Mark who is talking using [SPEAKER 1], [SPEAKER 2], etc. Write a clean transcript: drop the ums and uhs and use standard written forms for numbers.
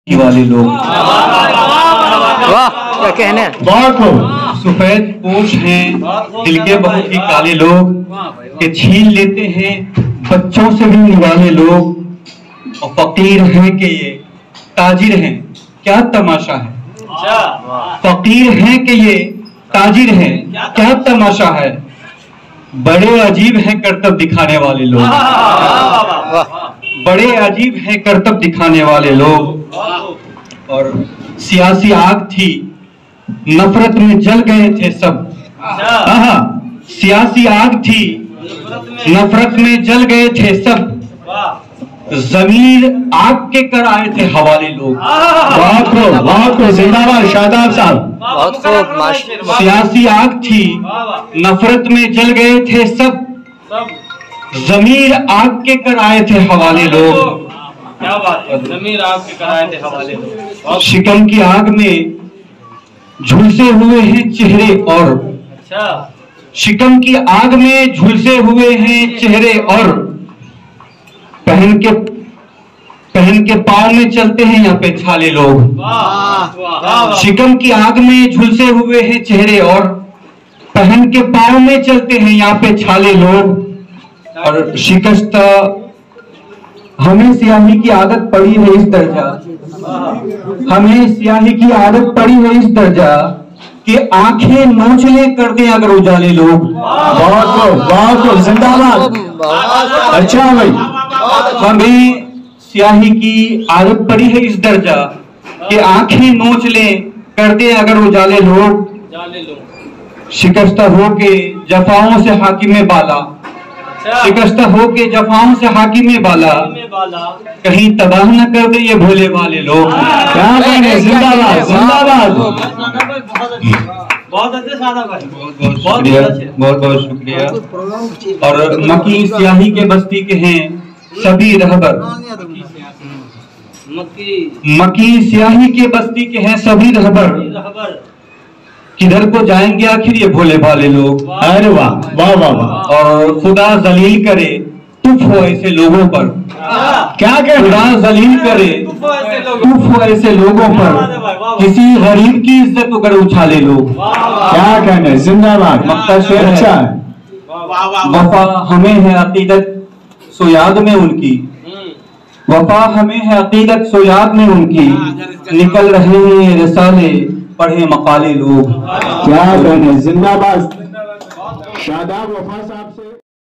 [SPEAKER 1] वाले लोग
[SPEAKER 2] वाह क्या कहने।
[SPEAKER 1] बहुत सफेद पोश हैं, दिल के बहुत ही काले लोग के छीन लेते हैं बच्चों से भी निवाले लोग, और फकीर हैं कि ये ताजिर हैं, क्या तमाशा है। फकीर हैं कि ये ताजिर हैं, क्या तमाशा है। बड़े अजीब हैं करतब दिखाने वाले लोग, बड़े अजीब हैं करतब दिखाने वाले लोग। और सियासी आग थी, नफरत में जल गए थे सब। सियासी आग थी, नफरत में जल गए थे सब। जमीर आग के कर आए थे हवाले लोग। बहुत जिंदाबाद शादाब साहब,
[SPEAKER 2] बहुत खूब।
[SPEAKER 1] सियासी आग थी, नफरत में जल गए थे सब। जमीर आग के कर आए थे हवाले लोग।
[SPEAKER 3] क्या बात है, जमीर आग के कर आए थे हवाले लोग।
[SPEAKER 1] शिकम की आग में झुलसे हुए हैं चेहरे और,
[SPEAKER 3] अच्छा,
[SPEAKER 1] शिकम की आग में झुलसे हुए हैं चेहरे और, पहन के पाँव में चलते हैं यहाँ पे छाले लोग। शिकम की आग में झुलसे हुए हैं चेहरे और, पहन के पाँव में चलते हैं यहाँ पे छाले लोग। और शिकस्त हमें स्याही की आदत पड़ी है इस दर्जा, हमें स्याही की आदत पड़ी है इस दर्जा कि आंखें नोचले कर दें अगर उजाले लोग। बहुत जिंदाबाद। अच्छा भाई, हमें स्याही की आदत पड़ी है इस दर्जा कि आंखें नोचले कर दें अगर उजाले लोग। शिकस्ता हो के जफाओं से हाकिम बाला, शिकस्ता हो के जफाओं से हाकिम बाला, कहीं तबाह न कर दे ये भोले वाले लोग। क्या कहेंगे, जिंदाबाद जिंदाबाद।
[SPEAKER 3] बहुत अच्छे सादा भाई,
[SPEAKER 1] बहुत बहुत शुक्रिया। और मकी स्याही के बस्ती के हैं सभी रहबर, मकी स्याही के बस्ती के हैं सभी रहबर। किधर को जाएंगे आखिर ये भोले भाले लोग। अरे वाह वाह वाह वाह। और खुदा जलील करे तुफ हो ऐसे लोगों पर, क्या कहे, खुदा जलील करे तुफ हो ऐसे लोगों पर, किसी गरीब की इज्जत को कर उछाले लोग। क्या कहने, जिंदाबाद। मक्ता शेर अच्छा है। वफा हमें है अकीदत सो याद में उनकी, वफा हमें है अकीदत सो याद में उनकी, निकल रहे हैं रिसाले पढ़े मकाले लोग। क्या कहने, जिंदाबाद। शादाब वफा साहब से।